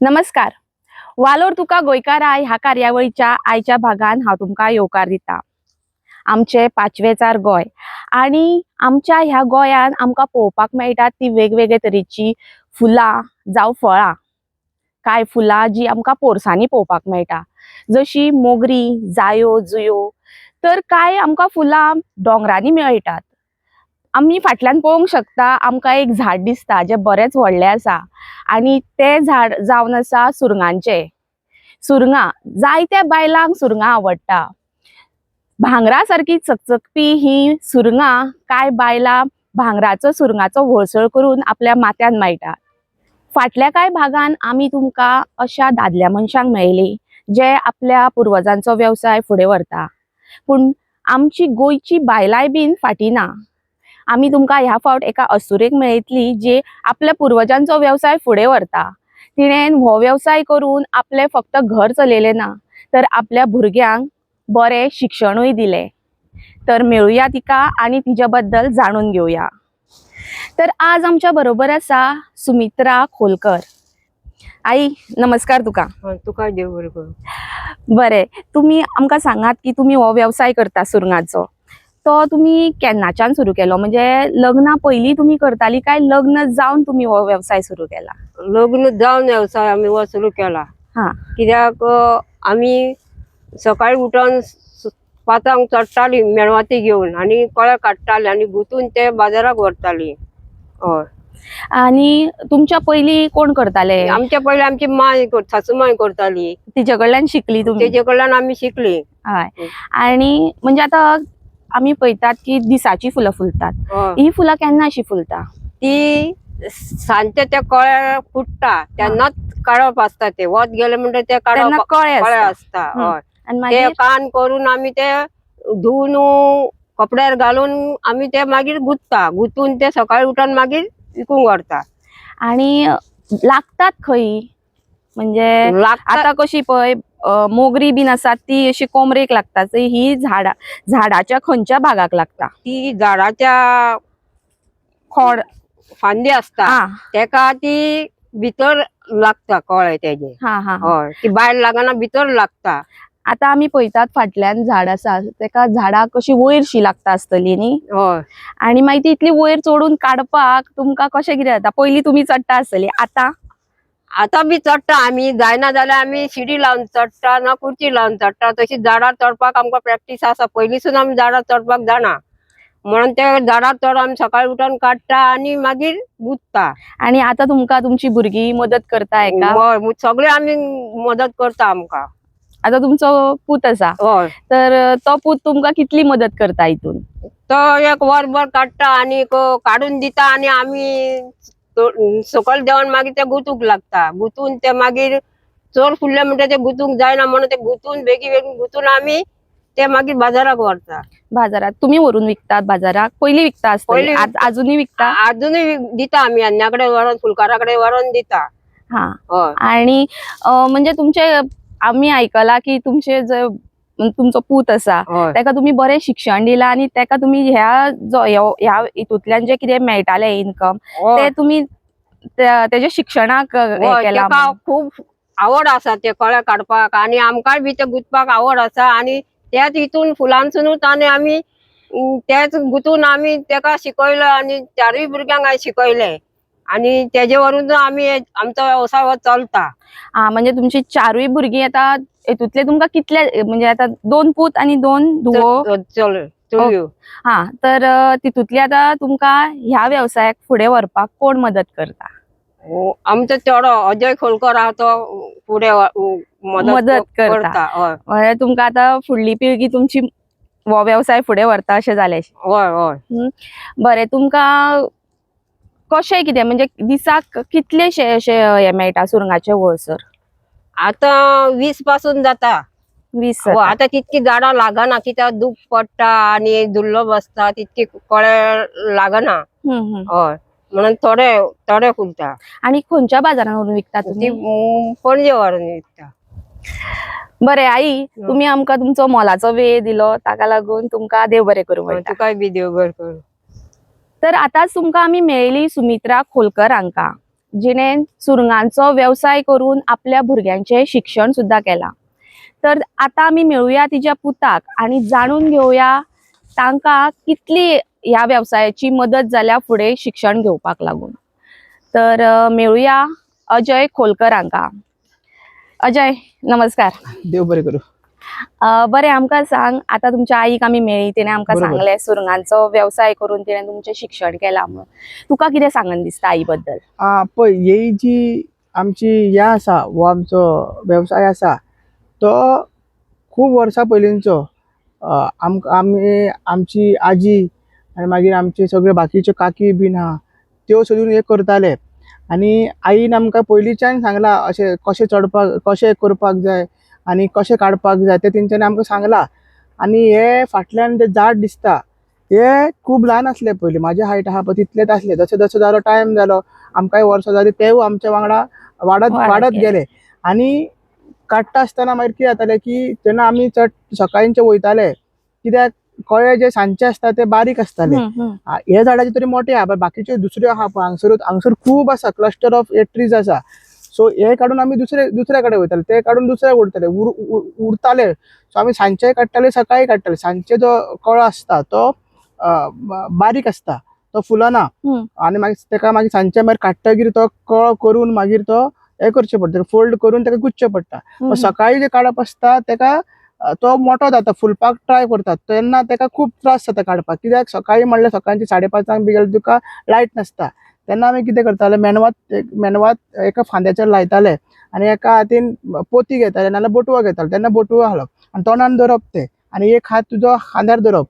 नमस्कार. वालोर तुका गोंयकार आय ह्या कार्यावळीच्या आयच्या भागान हांव तुमकां येवकार दिता. आमचे पाचवेचार गोंय आणि आमच्या ह्या गोंयान आमकां पळोवपाक मेळटात ती वेगवेगळे तरेची फुलां जावं फळां. कांय फुलां जी आमकां पोरसांनी पळोवपाक मेळटा, जशी मोगरी, जायो, जुयो. तर कांय आमकां फुलां डोंगरांनी मेळटात. आमी फाटल्यान पळोवंक शकता आमकां एक झाड दिसता जे बरेच व्हडले आसा आणि ते झाड जावन आसा सुरंगांचे. सुरंगां जायत्या बायलांक सुरंगां आवडटा. भांगरा सारकी चकचकपी ही सुरंगां कांय बायलां भांगराचो सुरंगाचो व्हळसळ करून आपल्या माथ्यान मायटात. फाटल्या कांय भागान आमी तुमकां अशा दादल्या मनशांक मेळयली जे आपल्या पुर्वजांचो व्यवसाय फुडें व्हरता. पूण आमची गोंयची बायलांय बीन फाटी ना. आमी तुमकां ह्या फावट एका अस्तुरेक मेळयतली जी आपल्या पुर्वजांचो व्यवसाय फुडें व्हरता. तिणेन हो व्यवसाय करून आपले फक्त घर चलयलें ना, तर आपल्या भुरग्यांक बरें शिक्षणूय दिलें. तर मेळुया तिका आणि तिच्या बद्दल जाणून घेवया. तर आज आमच्या बरोबर आसा सुमित्रा खोलकर. आई नमस्कार तुका. तुका देव बरें करूं. बरें, तुमी आमकां सांगात की तुमी हो व्यवसाय करता सुरंगाचो. तो तुमी केन्नाच्यान सुरू केलो, म्हणजे लग्ना पयलीं तुमी करताली काय लग्न जावन तुमी हो व्यवसाय सुरू केला? लग्न जावन व्यवसाय आमी हो सुरू केला. हां. कित्याक आमी सकाळी उठून 5 चडटाली मेणवाती घेवन आनी कळे काडटाली आनी गुंतून ते बाजाराक व्हरताली. हय. आणि तुमच्या पयलीं कोण करताले? आमच्या पयलीं आमची माय सासूमाय करताली. तिचे कडल्यान शिकली तुमी? तेजे कडल्यान आमी शिकली. हय. आणि म्हणजे आता आमी पळयतात की दिसाची फुलां फुलतात. हय. ही फुलां केन्ना अशी फुलता? ती सांजचे ते कळे फुटता तेन्नाच काडप आसता. ते वत गेले म्हणटा ते तेन्ना काडप कळे कळे आसता. आसता. हय. आणि ते मागीर कान करून आमी ते धुवन कपड्यार घालून आमी ते मागीर गुंतता. गुंतून ते सकाळी उठून मागीर विकूंक व्हरता. आणि लागतात खंय? म्हणजे लागता आता कशी पळय मोगरी बीन आसात ती अशी कोमरेक लागतात, तर ही झाडाच्या खंयच्या भागाक लागता? ती झाडाच्या खोड फांदी असता हा तेका ती भितर लागता कळे तेजे. हा हा. हय. ती भायर लागना भितर लागता. आता आमी पळयतात फाटल्यान झाड आसा, तेका झाडाक कशी वयरशी लागता आसतली न्ही? हय. आणि मागीर ती इतली वयर चडून काडपाक तुमकां कशें कितें जाता? पयलीं तुमी चडटा आसतली, आता बी चडटा आमी. जायना जाल्यार आमी शिडी लावन चडटा ना खुर्ची लावन चडटा. तशी झाडार चडपाक आमकां प्रॅक्टीस आसा. पयलींसून आमी झाडार चडपाक जाणा म्हणून ते झाडार चड आमी सकाळी उठून काडटा आनी मागीर गुंतता. आणि आता तुमकां तुमची भुरगीं मदत करता हेका? हय. सगळे आमी मदत करता आमकां. आता तुमचो पूत आसा, हय. तर तो पूत तुमकां कितली मदत करता हितून? तो एक वरभर काडटा आनी काडून दिता आनी आमी सकयल देवन मागीर ते गुंतूंक लागता. गुंतून ते मागीर चड फुडले म्हणटा ते गुंतूंक जायना म्हणून ते गुंतून बेगीन गुंतून आमी ते मागीर बाजाराक व्हरता. बाजारात तुम्ही व्हरून विकतात बाजाराक? पयलीं विकता आसतली, पयलीं अजूनय विकता? अजूनय दिता आमी. अन्याकडे व्हरून फुलकाराकडे व्हरून दिता. हा. हय. आणि म्हणजे तुमचे आमी आयकला की तुमचे जे तुमचो पूत आसा हय. तेका तुम्ही बरें शिक्षण दिलां आणि तेका तुम्ही ह्या हितूंतल्यान जे कितें मेळटालें इन्कम ते तुम्ही तेजे शिक्षणाक हय. केला. तेका खूब आवड आसा ते कळे काडपाक आनी आमकांय बी ते गुंतपाक आवड आसा आनी त्याच हितून फुलांसूनच आनी आमी तेच गुंतून आमी तेका शिकयलो आनी 4 भुरग्यांक शिकयले आनी तेजे वरून आमी आमचो व्यवसाय हो चलता. हा, म्हणजे तुमची 4 भुरगीं आता हितूंतले तुमकां कितले, म्हणजे आता 2 पूत आणि 2 धुवो? चलयो. हा, तर तितूंतली आता तुमकां ह्या व्यवसायाक फुडें व्हरपाक कोण मदत करता? आमचो चेडो अजय खोलकर हा तो फुडें मदत करता. हय. म्हणजे तुमकां आता फुडली पिळगी तुमची हो व्यवसाय फुडें व्हरता अशें जालें. हय हय. बरें, तुमकां कशें कितें, म्हणजे दिसाक कितलेशे अशे हे मेळटा सुरंगाचे व्हळसर? आता 20 पासून जाता. 20 आता तितकी झाडां लागना कित्याक दूख पडटा आनी धुल्लो बसता तितकी कळे लागना. हय. म्हणून थोडे फुलता. आणि खंयच्या बाजारान व्हरून विकता ती तुमी? पणजे व्हरून विकता. बरें आई, तुम्ही आमकां तुमचो मोलाचो वेळ दिलो ताका लागून तुमकां देव बरें करूं म्हणटा. तुकाय बी देव बरें करूं. तर आतांच तुमकां आमी मेळयली सुमित्रा खोलकर हांकां, जिणे सुरंगांचो व्यवसाय करून आपल्या भुरग्यांचे शिक्षण सुद्धा केला. तर आता आम्ही मेळुया तिच्या पुताक आणि जाणून घेऊया तांकां कितली ह्या व्यवसायाची मदत जाल्या फुडें शिक्षण घेवपाक लागून. तर मेळुया अजय खोलकर हांकां. अजय, नमस्कार. देव बरें करूं. बरें, आमकां सांग, आता तुमच्या आईक आमी मेळ्ळी, तिणें आमकां बरोबर. सांगलें सुरंगांचो व्यवसाय करून तिणें तुमचें शिक्षण केलां म्हणून. तुका कितें सांगन दिसता आई बद्दल? पळय, ही जी आमची हें आसा, हो आमचो वेवसाय आसा, तो खूब वर्सां पयलींचो. आमी आमची आजी आनी मागीर आमचे सगळे बाकीच्यो काकी बीन आहा, त्यो सोडून हे करताले. आनी आईन आमकां पयलींच्यान सांगलां अशें कशें चडपाक, कशें करपाक जाय आनी कशें काडपाक जाय तें तेंच्यांनी आमकां सांगलां. आनी हे फाटल्यान जें झाड दिसता हे खूब ल्हान आसले पयलीं, म्हाज्या हायट आहा पळय तितलेच आसले. जसो जसो जालो टायम जालो, आमकांय वर्सां जालीं, तेवूय आमच्या वांगडा वाडत वाडत वाडत गेले. आनी काडटा आसतना मागीर कितें जातालें की जेन्ना आमी चड सकाळींचे वयताले, कित्याक कळे जे सांजचे आसता ते बारीक आसताले. हे झाडाचे तरी मोठे आहा, पण बाकीच्यो दुसऱ्यो आहा पळय हांगसर खूब आसा, क्लस्टर ऑफ ट्रीज आसा. सो हे काडून आमी दुसऱ्या कडेन वयताले, ते काडून दुसऱ्याक उरताले, उरताले. सो आमी सांजचे काडटाले, सकाळी काडटाले. सांजचे जो कळो आसता तो बारीक आसता, तो फुलना. आनी मागीर तेका मागीर सांजचे मागीर काडटकीर तो कळो करून मागीर तो हे करचें पडटा, फोल्ड करून तेका गुच्छें पडटा. सकाळी जे काडप आसता तेका तो मोठो जाता, फुलपाक ट्राय करता, तेन्ना तेका खूब त्रास जाता काडपाक. कित्याक सकाळी म्हणल्यार सकाळची 5:30 बी गेल्यार तुका लायट नासता. तेन्ना आमी कितें करताले, मेणवात एका फांद्याचेर लायताले आनी एका हातीन पोती घेताले नाल्यार बटुवो घेताले. तेन्ना बटुवो घालप आनी तोंडान धरप ते, आनी एक हात तुजो खांद्यार धरप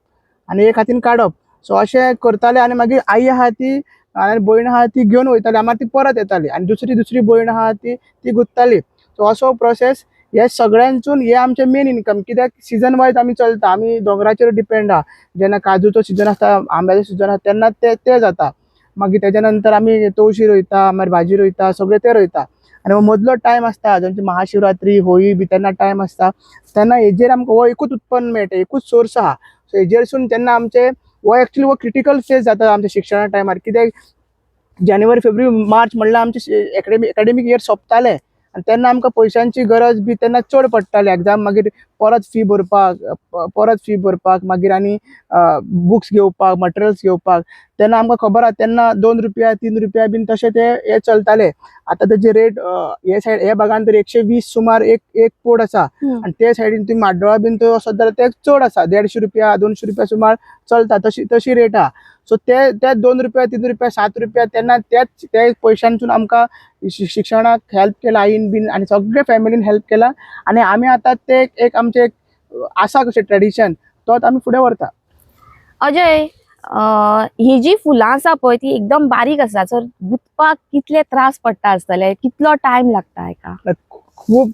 आनी एक हातीन काडप. सो अशें करताले. आनी मागीर आई आहा ती आनी भयण आहा ती घेवन वयताली, मागीर ती परत येताली आनी दुसरी भयण आहा ती गुंत्ताली. सो असो प्रोसेस. हे सगळ्यांचून हे आमचें मेन इनकम, कित्याक सीजन वायज आमी चलता, आमी दोंगराचेर डिपेंड आहा. जेन्ना काजूचो सीजन आसता, आंब्याचो सीजन आसता तेन्ना ते जाता. मागीर तेच्या नंतर आमी तवशी रोयता, मागीर भाजी रोयता, सगळें ते रोयता. आनी मदलो टायम आसता जंची महाशिवरात्री, होळी बी तेन्ना टायम आसता, तेन्ना हेजेर आमकां हो एकूच उत्पन्न मेळटा, एकूच सोर्स आहा. सो हेजेरसून तेन्ना आमचे हो एक्चुअली हो क्रिटिकल फेज जाता आमच्या शिक्षणा टायमार. कित्याक जानेवारी, फेब्रुवारी, मार्च म्हणल्यार आमचे एकाडेमीक इयर सोंपताले आनी तेन्ना आमकां पयशांची गरज बी तेन्ना चड पडटाली. एग्जाम मागीर परत फी भरपाक मागीर आनी बुक्स घेवपाक, मटेरियल्स घेवपाक. तेन्ना आमकां खबर आहा तेन्ना 2 रुपया 3 रुपया बीन तशें ते हे चलताले. आतां तेजे रेट हे भागान तरी 120 सुमार एक पोड आसा. आनी ते सायडीन तुम्ही माड्डोळा बीन थंय वचत जाल्यार ते चड आसा, 150 रुपया 200 रुपया सुमार चलता, तशी रेट आहा. सो ते 2 रुपया 3 रुपया 7 रुपया तेन्ना त्या पयशांतून आमकां शिक्षणाक हेल्प केला आईन बीन आनी सगळे फॅमिलीन हेल्प केला. आनी आमी आतां ते एक आमचे आसा कशें ट्रेडिशन, तोच आमी फुडें व्हरता. अजय, ही जी फुलां आसा पळय ती एकदम बारीक आसा, सर गुंतपाक कितले त्रास पडटा आसतले, कितलो टायम लागता हेका?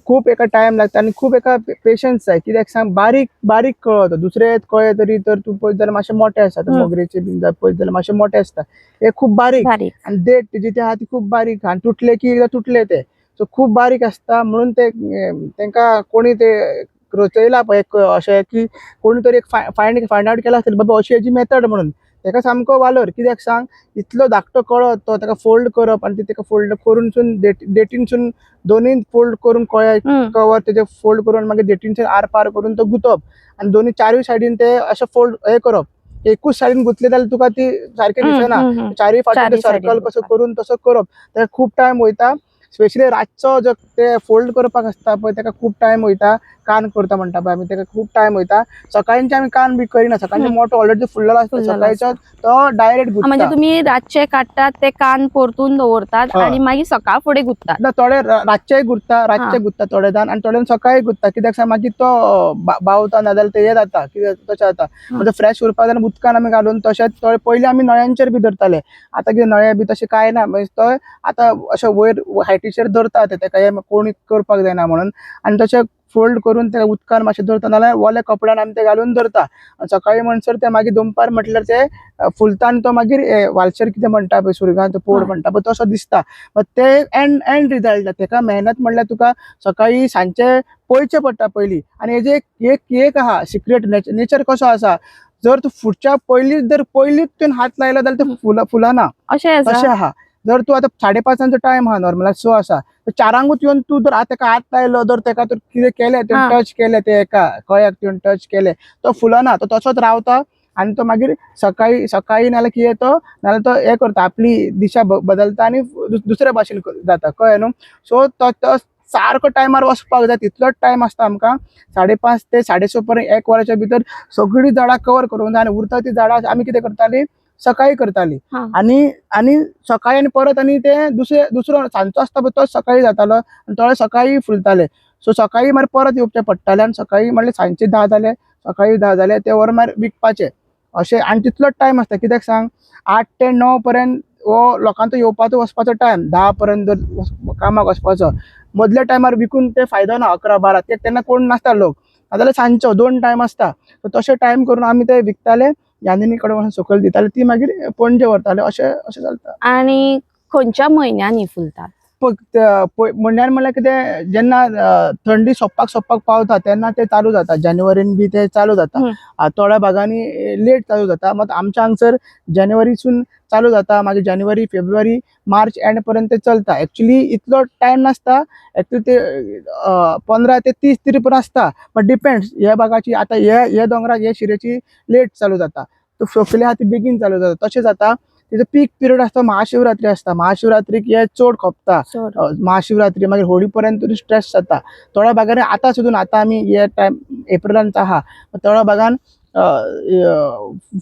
खूब एका टायम लागता आनी खूब एका पेशन्स जाय. कित्याक सांग, बारीक कळो तो. दुसरे कळे तरी तर तूं पळयत जाल्यार मातशे मोठे आसता, मोगरेचे बीन पळयत जाल्यार मातशे मोठे आसता. हे खूब बारीक आनी देठ तेजी ती आहा ती खूब बारीक आनी तुटले की एकदां तुटले ते. सो खूब बारीक आसता म्हणून तेंकां कोणी ते रचयला पळय अशें की कोणी तरी एक फायंड आउट केला आसतलें बाबा अशी हेजी मेथड म्हणून. तेका सामको वालोर. कित्याक सांग, इतलो धाकटो कळो तो तेका फोल्ड करप आनी तेका फोल्ड करूनसून देठीनसून दोनूय फोल्ड करून कवर तेजे फोल्ड करून मागीर देठीनसून आर पार करून तो गुंतप आनी दोनूय चारूय सायडीन ते अशें फोल्ड हे करप. एकूच सायडीन गुंतले जाल्यार तुका ती सारकें दिसना. चारूय फावटी सर्कल कसो करून तसो करप. तेका खूब टायम वयता. स्पेशली रातचो जो ते फोल्ड करपाक आसता पळय तेका खूब टायम वयता. कान करता म्हणटा पळय आमी, तेका खूब टायम वयता. सकाळींचे आमी कान बी करिना, सकाळचे मोठो ऑलरेडी फुल्ललो आसता, सकाळचो तो डायरेक्ट गुंतता. म्हणजे तुम्ही रातचे काडटात ते कान परतून दवरतात आनी मागीर सकाळ फुडें गुंततात? थोडे रातचेय गुंतता थोडे जाण, आनी थोड्यान सकाळी गुंतता. कित्याक सांग, मागीर तो बावता नाजाल्यार ते हे जाता, कित्याक तशें जाता. म्हणजे फ्रेश उरपाक जाल्यार उदकान आमी घालून तशेंच थोडे पयलीं आमी नळ्यांचेर बी धरताले. आतां कितें नळे बी तशें कांय ना. म्हणजे तो आतां अशें वयर हायटीचेर धरता तेका हे कोणी करपाक जायना म्हणून. आनी तशें फोल्ड करून ते उदकान मातशें धरता नाल्यार ओल्या कपड्यान आमी ते घालून धरता. सकाळी म्हणसर ते मागीर दनपार म्हटल्यार ते फुलता आनी तो मागीर वालशेर कितें म्हणटा पळय, सुरगांचो पोड म्हणटा पळय तसो दिसता. ते एंड रिजल्ट. तेका मेहनत म्हणल्यार तुका सकाळी सांजचे पळयचें पडटा पयलीं. आनी हेजे एक आहा सिक्रेट. नेचर कसो आसा, जर तूं फुडच्या पयलींच तुवें हात लायलो जाल्यार ते फुलना, अशें आहा. जर तू आता 5:30 टाइम हा नॉर्मल सो असा तर 4 येऊन तू जर आता हात लायलो जर तेका तर कितें केलें हा. टच केलें ते एका कळ्याक तुवें टच केलें तो फुलना तो तसोच रावता आणि तो मागीर सकाळी सकाळी नाल्यार कितें येतो नाल्यार तो हे करता आपली दिशा बदलता आणि दुसऱ्या भाशेन जाता कळ्ळें न्हू. सो तो सारको टायमार वचपाक जाय तितलोच टायम आसता आमकां 5:30 ते 6:30 पर्यंत 1 वराच्या भितर सगळीं झाडां कवर करूंक जाय आणि उरता ती झाडां आमी कितें करतालीं सकाळी करतालीं हा. आणि सकाळी आणि परत आणि ते दुसरो सांजचो आसता पळय तो सकाळी जातालो आणि थोडे सकाळी फुलताले. सो सकाळी मागीर परत येवचें पडटालें आणि सकाळी म्हणल्यार सांजचे 10 जाले सकाळी 10 जाले ते वर मागीर विकपाचे अशें आणि तितलोच टायम आसता कित्याक सांग 8 ते 9 पर्यंत हो लोकांचो येवपाचो वचपाचो टायम 10 पर्यंत जर कामाक वचपाचो मदल्या टायमार विकून ते फायदो ना 11-12 तेन्ना कोण नासता लोक नाजाल्यार सांजचो 2 टायम आसता सो तशें टायम करून आमी ते विकताले यान्नी कडेन वचून सकयल दिताले ती मागीर पणजे व्हरताले अशें चलता. आणि खंयच्या म्हयन्यांनी फुलतात? म्हणल्यार म्हणल्यार कितें जेन्ना थंडी सोंपपाक पावता तेन्ना ते चालू जाता जानेवारीन बी ते चालू जाता थोड्या भागांनी लेट चालू जाता मात आमच्या हांगसर जानेवारीसून चालू जाता मागीर जानेवारी फेब्रुवारी मार्च एंड पर्यंत ते चलता. एक्चुअली इतलो टायम नासता एक्चुअली ते 15 ते 30 तरी पण आसता बट डिपेंड्स ह्या भागाची आता हे दोंगराक हे शिरेची लेट चालू जाता सोंपले आहा ती बेगीन चालू जाता तशें जाता. तिजो पीक पिरियड आसता महाशिवरात्री आसता महाशिवरात्रीक हे चड खपता महाशिवरात्री मागीर होळी पर्यंत स्ट्रेस जाता थोड्या भागांनी आतां सुद्दां आतां आमी हे टायम एप्रिलांत आहा थोड्या भागान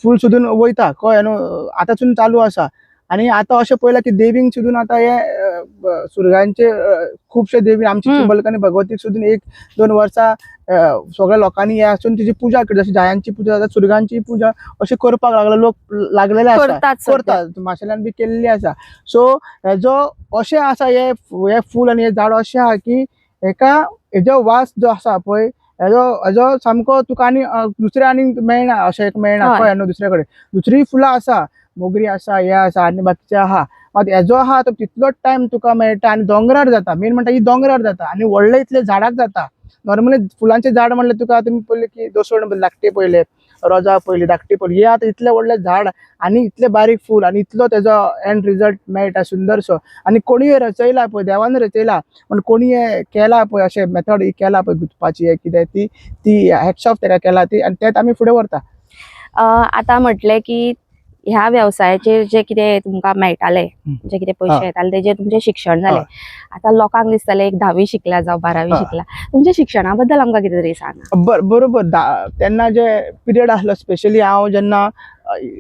फूल सुद्दां वयता कळ्ळें न्हू आतांसून चालू आसा. आणि आता अशें पळयलां की देवींक सुद्दां आतां हे सुरगांचे खुबशे देवी आमची चिंबलकानी भगवतीक सुद्दां 1-2 वर्सां सगळ्या लोकांनी हे आसून तिची पुजा करता जशी जायांची पुजा जाता सुरगांची पुजा अशी करपाक लोक लागलेले आसा करतात माशेलान बी केल्ली आसा. सो हेजो अशें आसा हे फूल आनी हे झाड अशें आहा की हेजो वास जो आसा पळय हेजो सामको तुका आनी दुसरे आनी मेळना अशें एक मेळना कळ्ळें न्हू दुसरे कडेन दुसरी फुलां आसा मोगरी आसा हे आसा आनी बाकीचे आहा मात हेजो आहा तो तितलोच टायम तुका मेळटा आनी दोंगरार जाता मेन म्हणटा ही दोंगरार जाता आनी व्हडले इतले झाडाक जाता. नॉर्मली फुलांचे झाड म्हणल्यार तुका तुमी पळयलें की दसण धाकटे पळयले रोजां पळयलीं धाकटी पळयलीं हे आतां इतले व्हडले झाड आनी इतले बारीक फूल आनी इतलो तेजो एंड रिजल्ट मेळटा सुंदरसो आनी कोणी रचयला पळय देवान रचयला पण कोणी हे केला पळय अशें मेथड ही केला पळय गुंतपाची हे कितें ती हॅट्स ऑफ तेका केला ती आनी तेच आमी फुडें व्हरता. आता म्हटले की ह्या व्यवसायाचे जे कितें तुमकां मेळटाले जे कितें पयशे येताले तेजे तुमचें शिक्षण जालें आता लोकांक दिसतालें एक 10वी शिकला जावं 12वी शिकला तुमच्या शिक्षणा बद्दल आमकां कितें तरी सांगा. बरोबर तेन्ना जे पिरियड आसलो स्पेशली हांव जेन्ना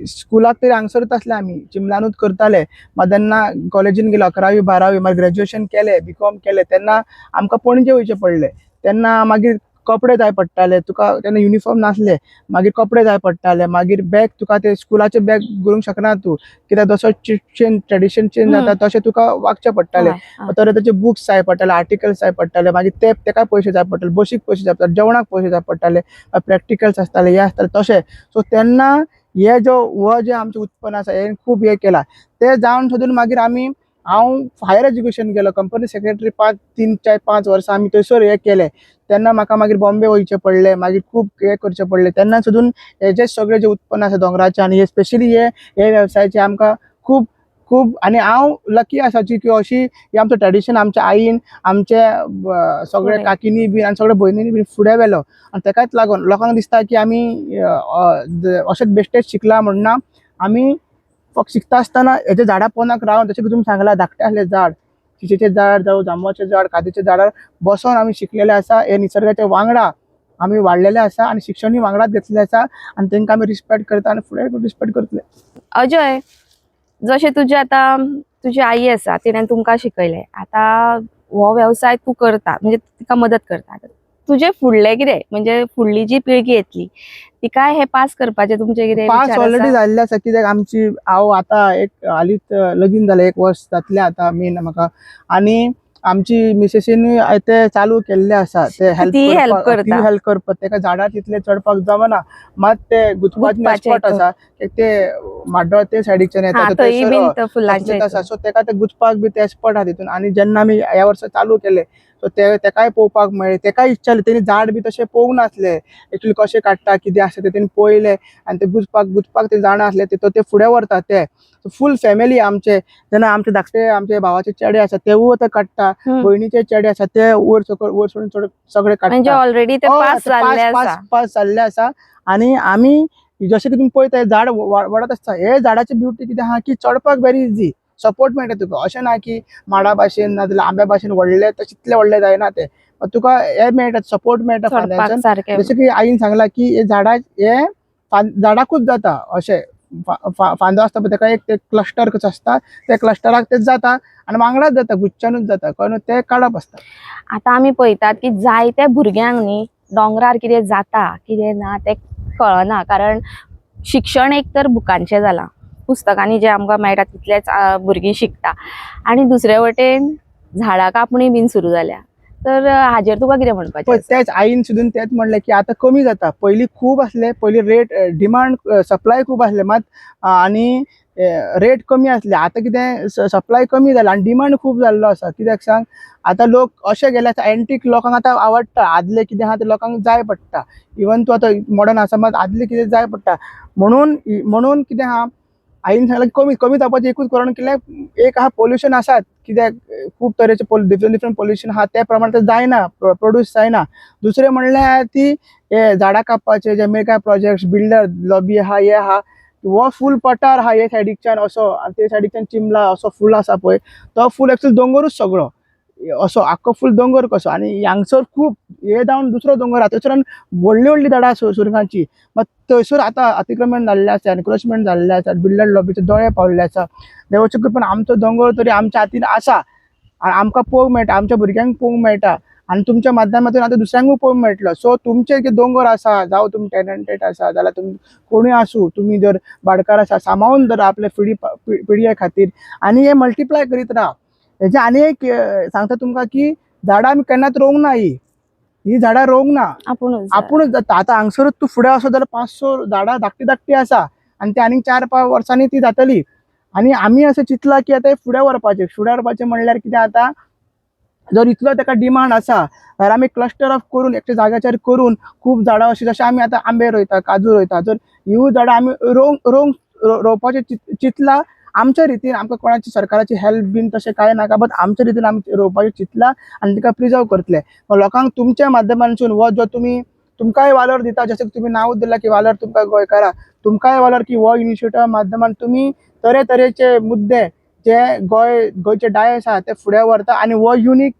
स्कुलाक तरी हांगसरूच आसले आमी चिमलानूच करताले मागीर तेन्ना कॉलेजीन गेलो 11वी-12वी मागीर ग्रॅज्युएशन केलें BCom केलें तेन्ना आमकां पणजे वयचें पडलें. तेन्ना मागीर कपडे जाय पडटाले तुका तेन्ना युनिफॉर्म नासले मागीर कपडे जाय पडटाले मागीर बॅग तुका ते स्कुलाचे बॅग करूंक शकना तूं कित्याक जसो ट्रेडिशन चेंज जाता तशें तुका वागचें पडटालें तरेतरेचे बुक्स जाय पडटाले आर्टिकल्स जाय पडटाले मागीर तेका पयशे जाय पडटाले बशीक पयशे जाय पडटाले जेवणाक पयशे जाय पडटाले प्रॅक्टिकल्स आसताले हे आसताले तशें. सो तेन्ना हे जे आमचें उत्पन्न आसा हें खूब हे केलां ते जावन सोदून मागीर हांव हायर एज्युकेशन केलो कंपनी सेक्रेटरी 3-5 वर्सां आमी थंयसर हे केलें तेन्ना म्हाका मागीर बॉम्बे वयचें पडलें मागीर खूब हे करचें पडलें तेन्ना सुद्दां हेजे सगळें जे उत्पन्न आसा दोंगराचें आनी हे स्पेशली हे वेवसायाचे आमकां खूब खूब आनी हांव लकी आसाची की अशी हे आमचो ट्रेडिशन आमच्या आईन आमचे सगळे काकीनी बी आनी सगळे भयणींनी बी फुडें व्हेलो आनी तेकाच लागून लोकांक दिसता की आमी अशेंच बेश्टेच शिकला म्हणना आमी फक्त शिकता आसतना हेजे झाडां पोंदाक रावन जशें की तुमी सांगला धाकटे आसले झाड चिचेचें झाड जावं जांबवाचें झाड काजूचें झाडार बसून आमी शिकलेले आसा हे निसर्गाच्या वांगडा आमी वाडलेले आसा आनी शिक्षणूय वांगडाच घेतलेलें आसा आनी तांकां आमी रिस्पेक्ट करता आनी फुडें रिस्पेक्ट करतले. अजय जशें तुजी आई आसा तिणें तुमकां शिकयलें आता हो वेवसाय तूं करता म्हणजे तिका मदत करता तुजे फुडलें कितें म्हणजे फुडली जी पिळगी येतली तिकाय हे पास करपाचें तुमचें कितें पास ऑलरेडी जाल्लें आसा कित्याक आमची हांव आतां एक हालींच लगीन जालें 1 वर्स जातलें आतां मेन म्हाका आनी आमची मिसेसीनूय ते चालू केल्ले आसा ते हेल्प करपाक तेका झाडार तितले चडपाक जमना मात ते गुचपाचें स्पॉट आसा ते माड्डोळ ते सायडीच्यान येता सो तेका ते गुचपाक बी ते स्पॉट आहा तितून आनी जेन्ना आमी ह्या वर्सा चालू केले सो तेकाय पळोवपाक मेळ्ळें. तेकाय इच्छा जाली, तेणी झाड बी तशें पळोवंक नासलें एक्चुअली कशें काडटा कितें आसता तें तेणी पळयलें आनी ते गुंजपाक ते जाणा आसले ते फुडें व्हरता ते फूल फॅमिली आमचे. जेन्ना आमचे धाकटे आमचे भावाचे चेडे आसा तेवूय ते काडटा, भयणीचे चेडे आसा ते वयर सोडून सगळे म्हणजे काडटा. ऑलरेडी ते पास जाल्ले आसा. पास जाल्ले आसा. आनी आमी जशें की तुमी पळयता झाड वाडत आसता, हे झाडाची ब्युटी कितें आहा की चडपाक व्हेरी इजी, सपोर्ट मेळटा तुका. अशें ना की माडा भाशेन नाजाल्यार आंब्या भाशेन व्हडले तितले व्हडले जायना ते, तुका हे मेळटा, सपोर्ट मेळटा चडपाक फांद्याच्यान. सारकें. जशें की आईन सांगला की हे झाडाकूच जाता अशें फांदो आसता पळय तेका एक ते क्लस्टर कसो आसता, त्या क्लस्टराक तेच जाता आनी वांगडाच जाता, गुच्छानूच जाता, कळ्ळें न्हू, ते काडप आसता. आता आमी पळयतात की जायत्या भुरग्यांक न्ही दोंगरार कितें जाता कितें ना ते कळना, कारण शिक्षण एक तर बुकांचें जालां, पुस्तकांनी जे आमकां मेळटा तितलेच भुरगीं शिकता, आनी दुसरे वटेन झाडां कापणी बीन सुरू जाल्या. तर हाजेर तुका कितें म्हणपाचें पळय आसा? तेच आईन सुद्दां तेच म्हणलें की आतां कमी जाता. पयलीं खूब आसले, पयलीं रेट डिमांड सप्लाय खूब आसले मात आनी रेट कमी आसले. आतां कितें सप्लाय कमी जाला आनी डिमांड खूब जाल्लो आसा. कित्याक सांग, आतां लोक अशे गेले आसा, एंटीक लोकांक आतां आवडटा, आदले कितें आहा ते लोकांक जाय पडटा. इवन तूं आतां मॉडर्न आसा मात आदले कितें जाय पडटा. म्हणून कितें आहा, आईन सांगलें कमी कमी जावपाचें एकूच कारण कित्याक एक आहा पोल्युशन आसात, कित्याक खूब तरेचे डिफरंट पोल्युशन आहा त्या प्रमाण ते जायना, प्रोड्यूस जायना. दुसरें म्हणल्यार ती हे झाडां कापपाचे जे मेगा प्रोजेक्ट, बिल्डर लॉबी आहा, हे आहा, हो फूल पठार आहा हे सायडीच्यान असो आनी ते सायडीच्यान चिंबला असो फूल आसा पळय, तो फूल एक्चुअली दोंगरूच सगळो असो आख्खो फूल दोंगर कसो. आनी हांगसर खूब हे जावन दुसरो दोंगर आहा, थंयसरान व्हडलीं व्हडलीं झाडां सुरगांची. मात थंयसर आतां अतिक्रमण जाल्लें आसा, एनक्रोचमेंट जाल्लें आसा, बिल्डर लॉबीचे दोळे पावल्ले आसा. देवाचे कृपेन आमचो दोंगर तरी आमच्या हातीन आसा आनी आमकां पळोवंक मेळटा, आमच्या भुरग्यांक पळोवंक मेळटा आनी तुमच्या माध्यमांतून आतां दुसऱ्यांकूय पळोवंक मेळटलो. सो तुमचे जे दोंगर आसा, जावं तुमी टॅलंटेड आसा जाल्यार तुमी कोणूय आसूं, तुमी जर भाटकार आसा, सांबाळून धरा आपल्या पिडये खातीर आनी हे मल्टिप्लाय करीत राहा. हेजे आनी एक सांगता तुमकां की झाडां आमी केन्नाच रोवंक ना, ही झाडां रोवंक ना, आपुणूच जाता. आतां हांगसरूच तूं फुडें वचत जाल्यार 500 झाडां धाकटी आसा आनी ती आनीक 4-5 वर्सांनी ती जातली. आनी आमी अशें चिंतला की आतां फुडें व्हरपाचें म्हणल्यार कितें आतां, जर इतलो तेका डिमांड आसा जाल्यार आमी क्लस्टर ऑफ करून एकट्या जाग्याचेर करून खूब झाडां अशीं, जशें आमी आतां आंबे रोयता, काजू रोयता, जर ह्यो झाडां आमी रोवपाचें चिंतला आमच्या रितीन. आमकां कोणाची सरकाराची हेल्प बीन तशें कांय नाका, बट आमच्या रितीन आमी रोवपाचें चिंतला आनी तिका प्रिजर्व करतले. लोकांक तुमच्या माध्यमांतसून हो जो तुमकांय वालोर दिता, जशें की तुमी नांवूच दिला की वालोर तुमकां गोंयकारां, तुमकांय वालोर की हो इनिशिएटिव्हा माध्यमान तुमी तरेतरेचे मुद्दे जे गोंयचे डायस आहा ते फुडें व्हरता आनी हो युनीक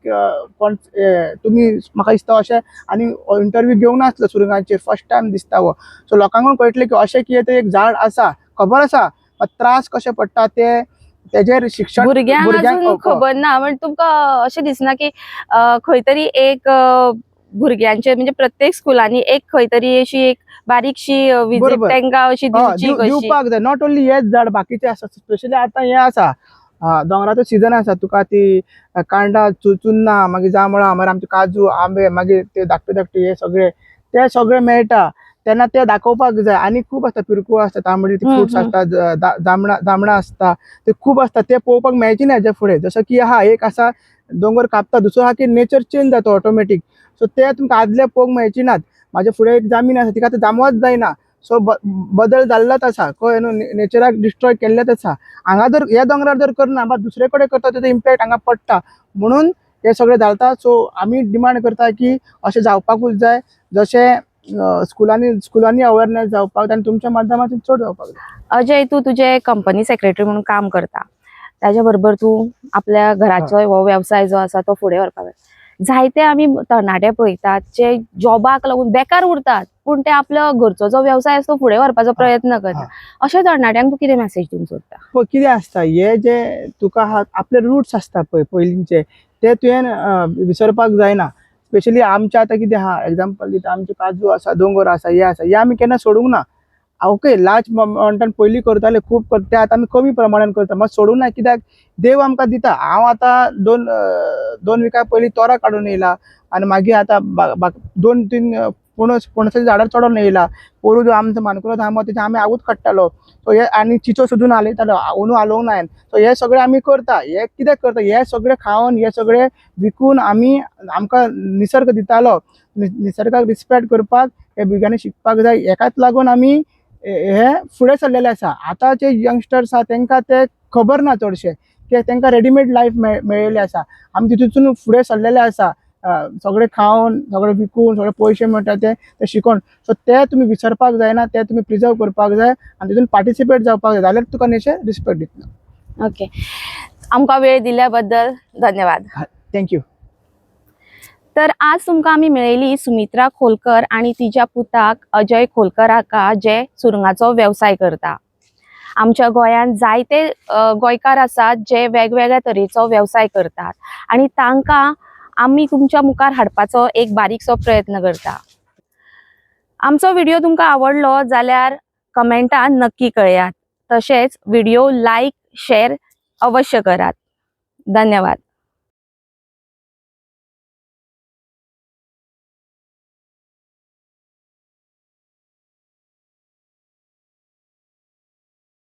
तुमी म्हाका दिसता अशें आनी इंटरव्यू घेवंक नासलो सुरंगांचेर, फर्स्ट टायम दिसता हो. सो लोकांकूय कळटलें की अशें कितें तरी एक झाड आसा, खबर आसा त्रास कशे पडटा ते तेजेर शिक्षण भुरग्यांक खबर ना. म्हणजे तुमकां अशें दिसना की खंय तरी एक भुरग्यांचे म्हणजे प्रत्येक स्कुलांनी एक खंय तरी अशी एक बारीकशी विजीट तांकां अशी दिवपाक जाय. नॉट ओन्ली हेच झाड, बाकीचे आसा, स्पेशली आतां हे आसा दोंगराचो सिजन आसा, तुका ती कांडा चुन्ना, मागीर जांबळां, मागीर आमचे काजू, आंबे, मागीर ते धाकटे हे सगळे मेळटा तेन्ना ते दाखोवपाक जाय. आनी खूब आसता, पिरकू आसता, तांबडी फ्रुट्स आसता, जांबळां आसता, ते खूब आसता, ते पळोवपाक मेळचे ना हेजे फुडें. जसं की आहा एक आसा दोंगर कापता, दुसरो आहा की नेचर चेंज जाता ऑटोमॅटीक. सो ते तुमकां आदले पळोवंक मेळचे नात. म्हाजे फुडें एक जामीन आसा, तिका आतां जामवच जायना. सो बदल जाल्लोच आसा, कळ्ळें न्हू, नेचराक डिस्ट्रॉय केल्लेच आसा. हांगा जर ह्या दोंगरार जर करना बट दुसरे कडेन करता तेजो इम्पॅक्ट हांगा पडटा, म्हणून हे सगळे जाता. सो आमी डिमांड करता की अशें जावपाकूच जाय, जशें स्कुलांनी अवेरनेस जावपाक जाय आनी तुमच्या माध्यमांतून चड जावपाक जाय. अजय, तू तुजे कंपनी सेक्रेटरी म्हणून काम करता, त्याच्या बरोबर तू आपल्या घराचो हो व्यवसाय जो आसा तो फुडें व्हरपाक जाय. जायते आमी तरणाटे पळयतात जे जॉबाक लागून बेकार उरतात, पूण ते आपलो घरचो जो व्यवसाय आसा तो फुडें व्हरपाचो प्रयत्न करता. अशा तरणाट्यांक तू कितें मेसेज दिवंक सोदता? पळय कितें आसता, हे जे तुका आपले रुट्स आसता पळय पयलींचे, ते तुवें विसरपाक जायना. स्पेशली आमचे आतां कितें आहा, एग्जाम्पल दिता, आमचे काजू आसा, दोंगर आसा, हे आमी केन्ना सोडूंक ना. ओके, लार्ज अमावंटान पयलीं करताले, खूब ते आतां आमी कमी प्रमाणान करता, मात सोडूंक ना. कित्याक देव आमकां दिता. हांव आतां 2 विका पयलीं तोरां काडून येयला आनी मागीर आतां 2-3 पणसाच्या झाडार चढून येयला पोरू जो आमचो मानकुराद आहा तेचे आमी आगूच काडटालो. सो हे आनी चिचो सुद्दां आलयतालो अंदू आलोवंक ना. सो हे सगळे आमी करता. हे कित्याक करता, हे सगळे खावन हे सगळे विकून आमी आमकां निसर्ग दितालो. निसर्गाक रिस्पेक्ट करपाक हे भुरग्यांनी शिकपाक जाय. हेकाच लागून आमी हे फुडें सरलेले आसा. आतांचे यंगस्टर्स आहा तेंकां ते खबर ना चडशे, कित्याक तेंकां रेडीमेड लायफ मेळिल्लें आसा. आमी तितून फुडें सरलेले आसा. सगळे खावन सगळे विकून सगळे पयशे मेळटा ते शिकोवन. सो ते तुमी विसरपाक जायना, ते तुमी प्रिजर्व करपाक जाय आनी तितून पार्टिसिपेट जावपाक जाय. जाल्यार तुका नेचर रिस्पेक्ट दितलो. ओके, आमकां वेळ दिल्या बद्दल धन्यवाद. थँक्यू. तर आज तुमकां आमी मेळयली सुमित्रा खोलकर आणि तिच्या पुताक अजय खोलकर हाका जे सुरंगाचो वेवसाय करता. आमच्या गोंयांत जायते गोंयकार आसात जे वेगवेगळ्या तरेचो वेवसाय करतात आणि तांकां आमी तुमच्या मुखार हाडपाचो एक बारीकसो प्रयत्न करता. आमचो व्हिडिओ तुमकां आवडलो जाल्यार कमेंटान नक्की कळयात. तशेंच व्हिडिओ लायक शेअर अवश्य करात. धन्यवाद.